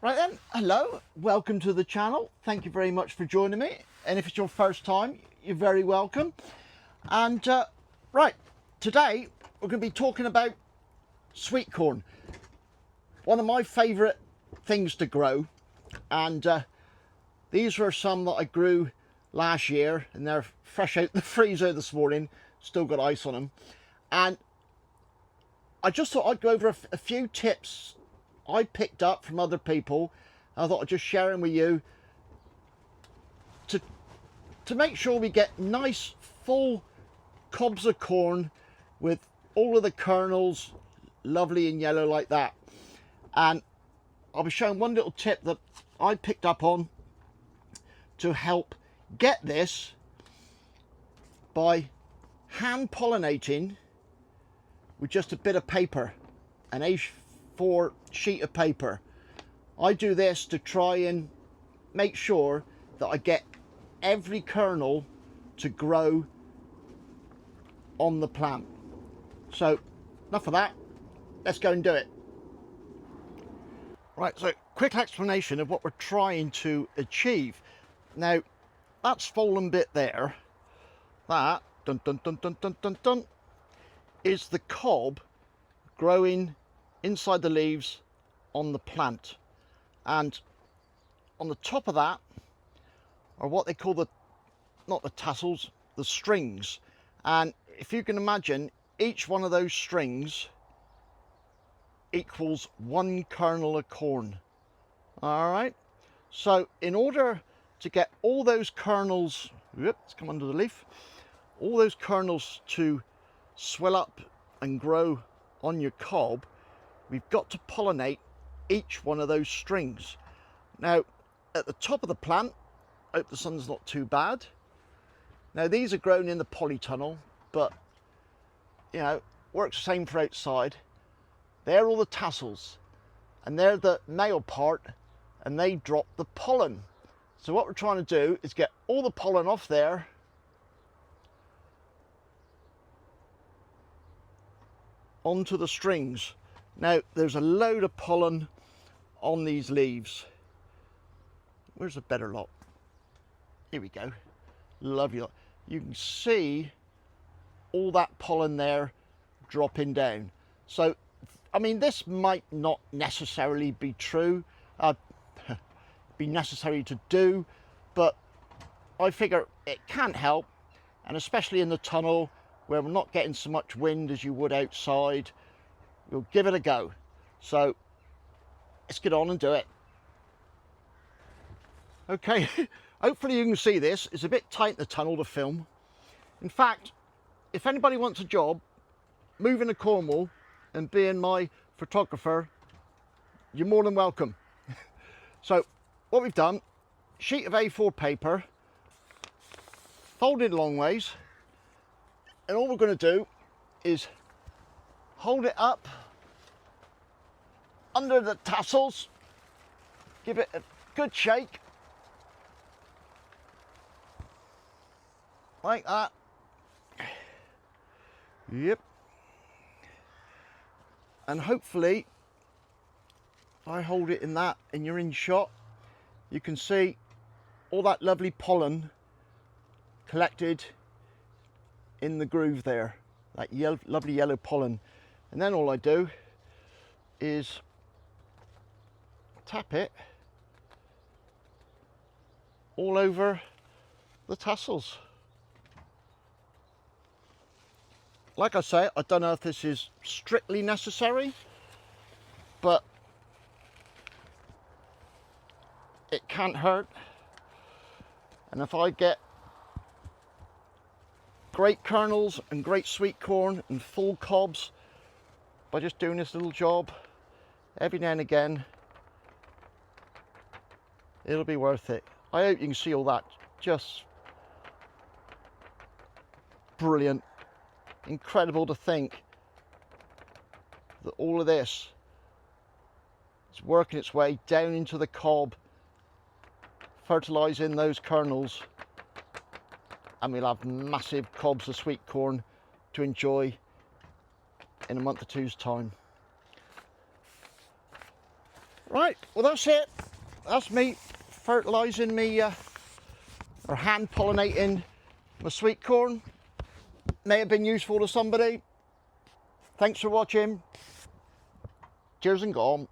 Right then, hello, welcome to the channel. Thank you very much for joining me. And if it's your first time, you're very welcome. And right, today we're going to be talking about sweet corn. One of my favourite things to grow. And these were some that I grew last year, and they're fresh out the freezer this morning. Still got ice on them. And I just thought I'd go over a few tips I picked up from other people. I thought I'd just share them with you to make sure we get nice full cobs of corn with all of the kernels lovely and yellow like that. And I'll be showing one little tip that I picked up on to help get this by hand pollinating with just a bit of paper, an A4 sheet of paper. I do this to try and make sure that I get every kernel to grow on the plant. So enough of that, let's go and do it. Right, so quick explanation of what we're trying to achieve. Now that swollen bit there, that dun dun dun dun dun dun dun, is the cob growing inside the leaves on the plant. And on the top of that are what they call not the tassels, the strings. And if you can imagine, each one of those strings equals one kernel of corn. All right, so in order to get all those kernels, let's come under the leaf, all those kernels to swell up and grow on your cob, we've got to pollinate each one of those strings. Now at the top of the plant, I hope the sun's not too bad. Now these are grown in the polytunnel, but you know, works the same for outside. They're all the tassels, and they're the male part, and they drop the pollen. So what we're trying to do is get all the pollen off there onto the strings. Now there's a load of pollen on these leaves. Where's a better lot? Here we go. Lovely lot. You can see all that pollen there dropping down. So I mean, this might not necessarily be true, be necessary to do, but I figure it can help, and especially in the tunnel where we're not getting so much wind as you would outside, we'll give it a go. So let's get on and do it. Okay, hopefully you can see this. It's a bit tight in the tunnel to film. In fact, if anybody wants a job moving to Cornwall and being my photographer, you're more than welcome. So what we've done, sheet of A4 paper, folded long ways, and all we're going to do is hold it up under the tassels, give it a good shake, like that. Yep. And hopefully, if I hold it in that and you're in shot, you can see all that lovely pollen collected in the groove there, that lovely yellow pollen. And then all I do is tap it all over the tassels. Like I say, I don't know if this is strictly necessary, but it can't hurt. And if I get great kernels and great sweet corn and full cobs by just doing this little job every now and again, it'll be worth it. I hope you can see all that. Just brilliant. Incredible to think that all of this is working its way down into the cob, fertilising those kernels, and we'll have massive cobs of sweet corn to enjoy in a month or two's time. Right, well that's it. That's me fertilising me, or hand pollinating my sweet corn. May have been useful to somebody. Thanks for watching. Cheers and gone.